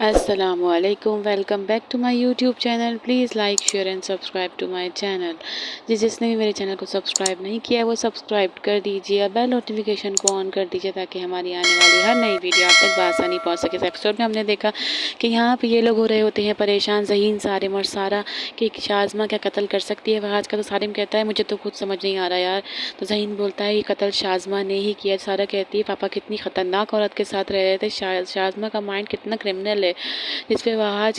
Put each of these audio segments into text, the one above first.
अस्सलामुअलैकुम, welcome back to my YouTube channel. Please like share and subscribe to my channel. जिसने भी मेरे channel को सब्सक्राइब नहीं किया है वो सब्सक्राइब कर दीजिए और बेल नोटिफिकेशन को ऑन कर दीजिए ताकि हमारी आने वाली हर नई वीडियो आप तक बआसानी पहुंच सके। इस एपिसोड में हमने देखा कि यहाँ पे ये लोग हो रहे होते हैं परेशान, ज़हीन, सारिम और सारा, कि शाज़मा क्या कत्ल कर सकती है वहाज का। तो सारिम कहता है मुझे तो खुद समझ नहीं आ रहा यार। तो ज़हीन बोलता है ये कत्ल शाज़मा ने ही किया। सारा कहती है पापा कितनी ख़तरनाक औरत के साथ रह रहे थे, शाज़मा का माइंड कितना क्रिमिनल है। इस पे वहाज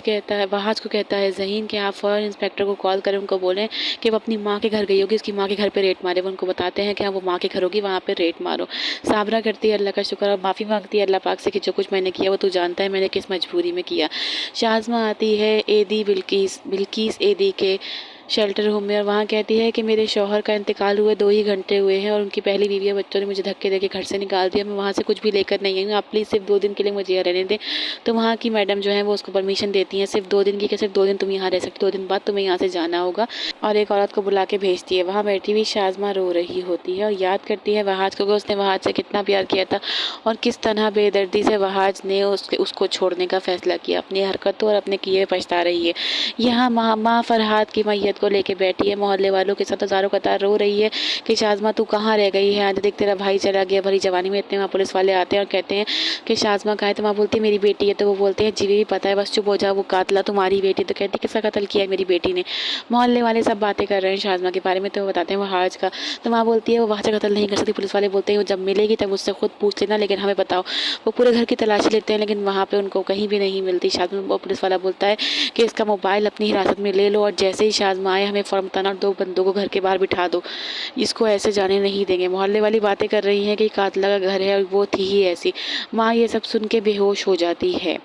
को कहता है ज़हीन कि आप फ़ौरन इंस्पेक्टर को कॉल करें, उनको बोलें कि वो अपनी माँ के घर गई होगी, उसकी माँ के घर पे रेड मारे। वो उनको बताते हैं कि हाँ वो माँ के घर होगी, वहाँ पे रेड मारो। साबरा करती है अल्लाह का शुक्र और माफ़ी मांगती है अल्लाह पाक से कि जो कुछ मैंने किया वो तू जानता है मैंने किस मजबूरी में किया। शाज़मा आती है एदी बिल्किस एदी के शेल्टर होम में और वहाँ कहती है कि मेरे शौहर का इंतकाल हुए 2 ही घंटे हुए हैं और उनकी पहली बीवी और बच्चों ने मुझे धक्के देके घर से निकाल दिया। मैं वहाँ से कुछ भी लेकर नहीं आई हूँ, आप प्लीज़ सिर्फ 2 दिन के लिए मुझे यहाँ रहने दें। तो वहाँ की मैडम जो है वो उसको परमिशन देती हैं सिर्फ 2 दिन की, कि सिर्फ 2 दिन तुम यहाँ रह सकते, 2 दिन बाद तुम्हें यहाँ से जाना होगा। और एक औरत को बुला के भेजती है। वहाँ बैठी हुई शाज़मा रो रही होती है और याद करती है वहाज को कि उसने वहाज से कितना प्यार किया था और किस तरह बेदर्दी से वहाज ने उसको छोड़ने का फैसला किया। अपनी हरकतों और अपने किए पछता रही है। यहाँ माँ फरहाद की मैयत को लेके बैठी है, मोहल्ले वालों के साथ हज़ारों कतार रो रही है कि शाज़मा तू कहाँ रह गई है, आज देख तेरा भाई चला गया भरी जवानी में। इतने वहाँ पुलिस वाले आते हैं और कहते हैं कि शाज़मा कहाँ है। तो वहाँ बोलती है मेरी बेटी है। तो वो बोलते हैं जीवी भी पता है, बस चुप हो जा, वो कातला तुम्हारी बेटी। तो कहती है किसका कत्ल किया है, मेरी बेटी ने। मोहल्ले वाले सब बातें कर रहे हैं शाज़मा के बारे में, तो वो बताते हैं वहाज का। तो वहाँ बोलती है वो वहाँ से कत्ल नहीं कर सकती। पुलिस वाले बोलते हैं वो जब मिलेगी तब उससे खुद पूछ लेना, लेकिन हमें बताओ। वो पूरे घर की तलाशी लेते हैं लेकिन वहाँ पे उनको कहीं भी नहीं मिलती शाज़मा। वो पुलिस वाला बोलता है कि इसका मोबाइल अपनी हिरासत में ले लो और जैसे ही शाज़मा आए हमें फ़ौरन बताना और 2 बंदों को घर के बाहर बिठा दो, इसको ऐसे जाने नहीं देंगे। मोहल्ले वाली बातें कर रही हैं कि कातला का घर है और वो थी ही ऐसी। माँ ये सब सुन के बेहोश हो जाती है।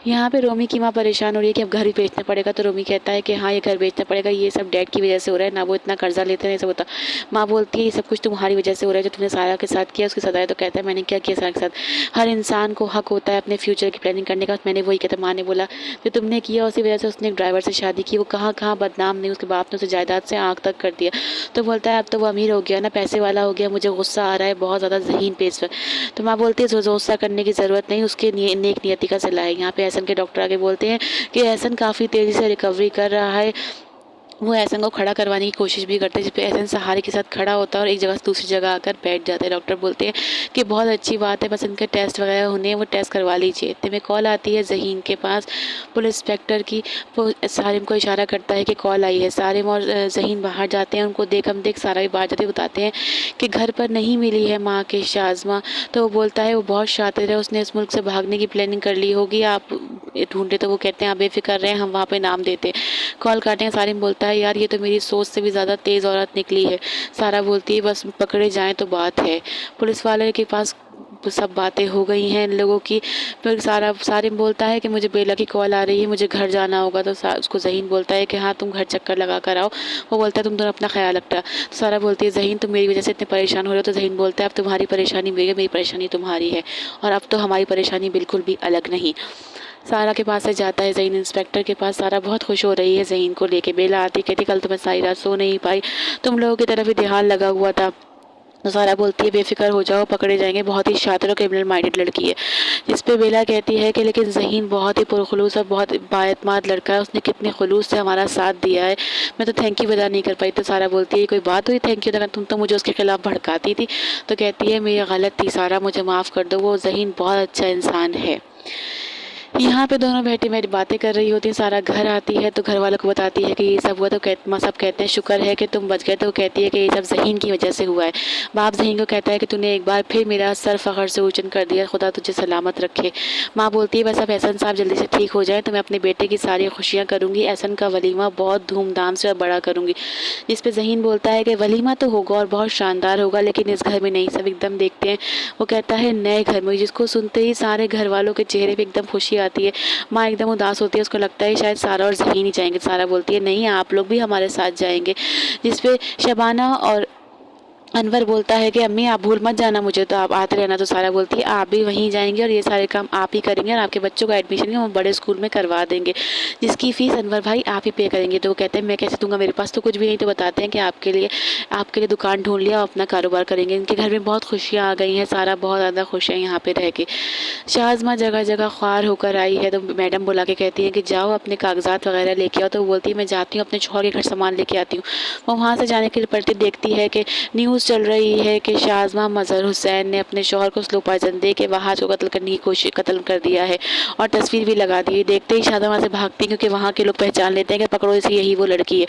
यहाँ पे रोमी की माँ परेशान हो रही है कि अब घर ही बेचना पड़ेगा। तो रोमी कहता है कि हाँ ये घर बेचना पड़ेगा, ये सब डैड की वजह से हो रहा है, ना वो इतना कर्जा लेते हैं ये सब होता। माँ बोलती है ये सब कुछ तुम्हारी वजह से हो रहा है, जो तुमने सारा के साथ किया उसकी सजा है। तो कहता है मैंने क्या किया सारा के साथ, हर इंसान को हक होता है अपने फ्यूचर की प्लानिंग करने का। मैंने वही कहता। माँ ने बोला जो तुमने किया उसी वजह से उसने एक ड्राइवर से शादी की, वो कहाँ कहाँ बदनाम नहीं, उसके बाप ने उसे जायदाद से आँख तक कर दिया। तो बोलता है अब तो वो अमीर हो गया ना, पैसे वाला हो गया, मुझे गुस्सा आ रहा है बहुत ज़्यादा ज़हीन पे इस पर। तो माँ बोलती है गुस्सा करने की ज़रूरत नहीं, उसके नेक नियति का सिला है। यहाँ पे एहसन के डॉक्टर आगे बोलते हैं कि एहसन काफ़ी तेज़ी से रिकवरी कर रहा है। वो एहसन को खड़ा करवाने की कोशिश भी करते हैं, जिस पे एहसन सहारे के साथ खड़ा होता है और एक जगह से दूसरी जगह आकर बैठ जाता है। डॉक्टर बोलते हैं कि बहुत अच्छी बात है, बस इनके टेस्ट वगैरह होने हैं, वो टेस्ट करवा लीजिए। इतने में कॉल आती है ज़हीन के पास पुलिस इंस्पेक्टर की। वो सारिम को इशारा करता है कि कॉल आई है। सारिम और ज़हीन बाहर जाते हैं, उनको देखम देख सारा भी बाहर जाते बताते हैं कि घर पर नहीं मिली है माँ के शाज़मा। तो वो बोलता है वो बहुत शातिर है, उसने इस मुल्क से भागने की प्लानिंग कर ली होगी, आप ढूंढे। तो वो कहते हैं आप बेफिक्र रहें, हम वहाँ पे नाम देते। कॉल काटेंगे। सारिम बोलता है यार ये तो मेरी सोच से भी ज़्यादा तेज़ औरत निकली है। सारा बोलती है बस पकड़े जाएं तो बात है। पुलिस वाले के पास सब बातें हो गई हैं इन लोगों की। फिर सारिम बोलता है कि मुझे बेला की कॉल आ रही है, मुझे घर जाना होगा। तो उसको ज़हीन बोलता है कि हाँ तुम घर चक्कर लगा कर आओ। वो बोलता है तुम दोनों अपना ख्याल रखता। तो सारा बोलती है ज़हीन तुम मेरी वजह से इतने परेशान हो रहे हो। तो ज़हीन बोलता है अब तुम्हारी परेशानी मेरी है, मेरी परेशानी तुम्हारी है और अब तो हमारी परेशानी बिल्कुल भी अलग नहीं। सारा के पास से जाता है ज़हीन इंस्पेक्टर के पास। सारा बहुत खुश हो रही है ज़हीन को लेके। बेला आती कहती कल तो मैं सारी रात सो नहीं पाई, तुम लोगों की तरफ ही ध्यान लगा हुआ था। तो सारा बोलती है बेफिक्र हो जाओ, पकड़े जाएंगे, बहुत ही शातिर और क्रिमिनल माइंडेड लड़की है। जिस पे बेला कहती है कि लेकिन ज़हीन बहुत ही पुरखुलूस और बहुत बाएतमाद लड़का है, उसने कितने खुलूस से हमारा साथ दिया है, मैं तो थैंक यू बता नहीं कर पाई। तो सारा बोलती है कोई बात हुई थैंक यू, तुम तो मुझे उसके खिलाफ भड़काती थी। तो कहती है मेरी गलत थी सारा, मुझे माफ़ कर दो, वो ज़हीन बहुत अच्छा इंसान है। यहाँ पे दोनों बैठी बैठी बातें कर रही होती है। सारा घर आती है तो घर वालों को बताती है कि ये सब हुआ। तो सब कहते हैं शुक्र है कि तुम बच गए। तो वो कहती है कि ये सब ज़हीन की वजह से हुआ है। बाप ज़हीन को कहता है कि तूने एक बार फिर मेरा सर फ़ख्र से ऊंचन कर दिया, खुदा तुझे सलामत रखे। माँ बोलती है बस अब एहसन साहब जल्दी से ठीक हो जाए तो मैं अपने बेटे की सारी खुशियाँ करूँगी, एहसन का वलीमा बहुत धूमधाम से और बड़ा करूँगी। जिस पे ज़हीन बोलता है कि वलीमा तो होगा और बहुत शानदार होगा, लेकिन इस घर में नहीं। सब एकदम देखते हैं। वो कहता है नए घर में, जिसको सुनते ही सारे घर वालों के चेहरे पे एकदम खुशी आती है। माँ एकदम उदास होती है, उसको लगता है शायद सारा और ज़हीन ही जाएंगे। सारा बोलती है नहीं आप लोग भी हमारे साथ जाएंगे। जिस पे शबाना और अनवर बोलता है कि अम्मी आप भूल मत जाना मुझे, तो आप आते रहना। तो सारा बोलती है आप भी वहीं जाएंगे और ये सारे काम आप ही करेंगे और आपके बच्चों का एडमिशन हम बड़े स्कूल में करवा देंगे, जिसकी फ़ीस अनवर भाई आप ही पे करेंगे। तो वो कहते हैं मैं कैसे दूंगा, मेरे पास तो कुछ भी नहीं। तो बताते हैं कि आपके लिए दुकान ढूंढ लिया, अपना कारोबार करेंगे। इनके घर में बहुत खुशियाँ आ गई हैं, सारा बहुत ज़्यादा खुश है यहाँ पे रह के। शाज़मा जगह जगह ख्वार होकर आई है, तो मैडम बुला के कहती है कि जाओ अपने कागजात वगैरह लेके आओ। तो वो बोलती है मैं जाती हूँ अपने शौहर के घर सामान लेके आती हूँ। वो वहाँ से जाने के लिए पलटी देखती है कि न्यूज़ चल रही है कि शाज़मा मज़हर हुसैन ने अपने शौहर को स्लो पॉइजन दे के वहाज को कत्ल कर दिया है और तस्वीर भी लगा दी है। देखते ही शाज़मा वहाँ से भागती है, क्योंकि वहाँ के लोग पहचान लेते हैं कि पकड़ो इसे, यही वो लड़की है।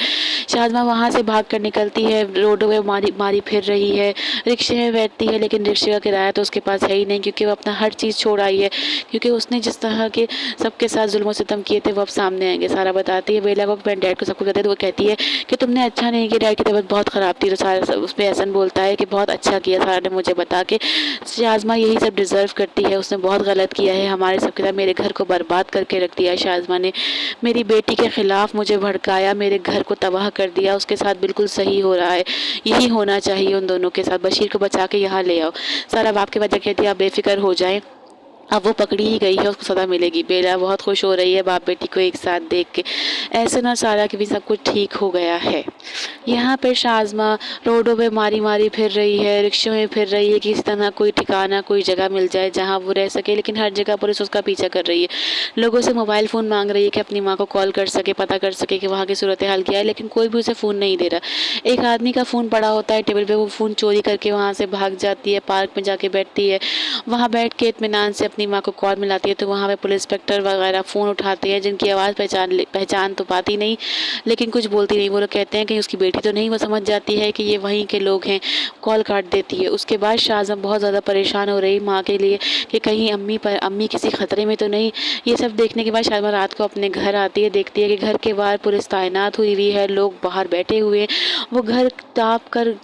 शाज़मा वहाँ से भाग कर निकलती है, रोडों में मारी मारी फिर रही है, रिक्शे में बैठती है, लेकिन रिक्शे का किराया तो उसके पास है ही नहीं, क्योंकि वो अपना हर चीज़ छोड़ आई है। क्योंकि उसने जिस तरह के सबके साथ जुल्म सितम किए थे वो अब सामने आएंगे। सारा बताती है बेला को, अपने डैड को सबको कहते हैं। तो वो कहती है कि तुमने अच्छा नहीं किया, डैड की तबीयत बहुत ख़राब थी। तो सारा उस पर एहसन बोलता है कि बहुत अच्छा किया सारा ने मुझे बता के, शाज़मा यही सब डिज़र्व करती है, उसने बहुत गलत किया है हमारे सबके साथ, मेरे घर को बर्बाद करके रख दिया है शाज़मा ने, मेरी बेटी के ख़िलाफ़ मुझे भड़काया, मेरे घर को तबाह कर दिया। उसके साथ बिल्कुल सही हो रहा है, यही होना चाहिए उन दोनों के साथ। बशीर को बचा के यहाँ ले आओ। सारा बाप के वजह कहती है आप बेफिक्र हो जाएं, अब वो पकड़ी ही गई है, उसको सज़ा मिलेगी। बेला बहुत खुश हो रही है बाप बेटी को एक साथ देख के। ऐसे ना सारा कि भी सब कुछ ठीक हो गया है। यहाँ पर शाज़मा रोडों पे मारी मारी फिर रही है, रिक्शों में फिर रही है, किसी तरह कोई ठिकाना कोई जगह मिल जाए जहाँ वो रह सके, लेकिन हर जगह पुलिस उसका पीछा कर रही है। लोगों से मोबाइल फ़ोन मांग रही है कि अपनी माँ को कॉल कर सके, पता कर सके कि वहाँ की सूरत हाल क्या है, लेकिन कोई भी उसे फ़ोन नहीं दे रहा। एक आदमी का फ़ोन पड़ा होता है टेबल पर, वो फ़ोन चोरी करके वहाँ से भाग जाती है, पार्क में जाके बैठती है, वहाँ बैठ के इत्मीनान से अपनी माँ को कॉल मिलाती है। तो वहाँ पे पुलिस इंस्पेक्टर वगैरह फ़ोन उठाते हैं, जिनकी आवाज़ पहचान तो पाती नहीं, लेकिन कुछ बोलती नहीं। वो लोग कहते हैं कि उसकी बेटी तो नहीं, वो समझ जाती है कि ये वहीं के लोग हैं, कॉल काट देती है। उसके बाद शाज़मा बहुत ज़्यादा परेशान हो रही माँ के लिए कि कहीं अम्मी किसी खतरे में तो नहीं। ये सब देखने के बाद शाज़मा रात को अपने घर आती है, देखती है कि घर के बाहर पुलिस तैनात हुई है, लोग बाहर बैठे हुए हैं। वो घर ताप कर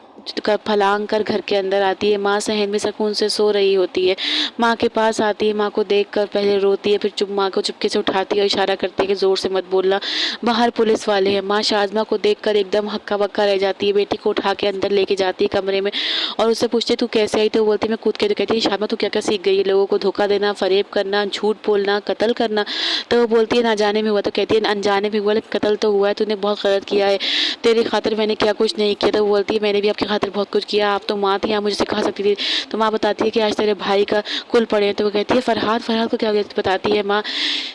फलांग कर घर के अंदर आती है। माँ सहन में सुकून से सो रही होती है, माँ के पास आती है, माँ को देखकर पहले रोती है, फिर माँ को चुपके से उठाती है और इशारा करती है कि ज़ोर से मत बोलना, बाहर पुलिस वाले हैं। माँ शाज़मा को देखकर एकदम हक्का बक्का रह जाती है, बेटी को उठा के अंदर लेके जाती है कमरे में और उससे पूछती है तू कैसे आई। तो वो बोलती है मैं कूद के। तो कहती है शाज़मा तू क्या क्या सीख गई है, लोगों को धोखा देना, फरेब करना, झूठ बोलना, कत्ल करना। तो वो बोलती है ना जाने में हुआ। तो कहती है अनजाने में हुआ, लेकिन कत्ल तो हुआ है, तूने बहुत गलत किया है, तेरी खातिर मैंने क्या कुछ नहीं किया। तो वो बोलती है मैंने भी आपकी खातिर बहुत कुछ किया, आप तो माँ थी, आप मुझे सिखा सकती थी। तो माँ बताती है कि आज तेरे भाई का कुल पड़े हैं। तो वो कहती है फरहाद को क्या बताती है माँ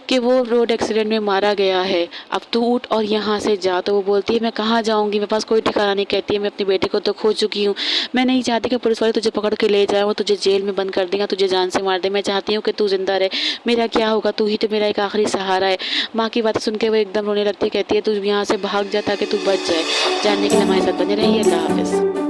कि वो रोड एक्सीडेंट में मारा गया है, अब तू उठ और यहाँ से जा। तो वो बोलती है मैं कहाँ जाऊँगी, मेरे पास कोई ठिकाना नहीं। कहती है मैं अपनी बेटी को तो खो चुकी हूँ, मैं नहीं चाहती कि पुलिस वाले तुझे पकड़ के ले जाए, वो तुझे जेल में बंद कर देगा, तुझे जान से मार दे। मैं चाहती हूँ कि तू जिंदा रहे, मेरा क्या होगा, तू ही तो मेरा एक आखिरी सहारा है। माँ की बातें सुन के वो एकदम रोने लगती है, कहती है तू यहाँ से भाग जा ताकि तू बच जाए। जानने के लिए हमारे साथ बने रहिए। अल्लाह हाफिज़।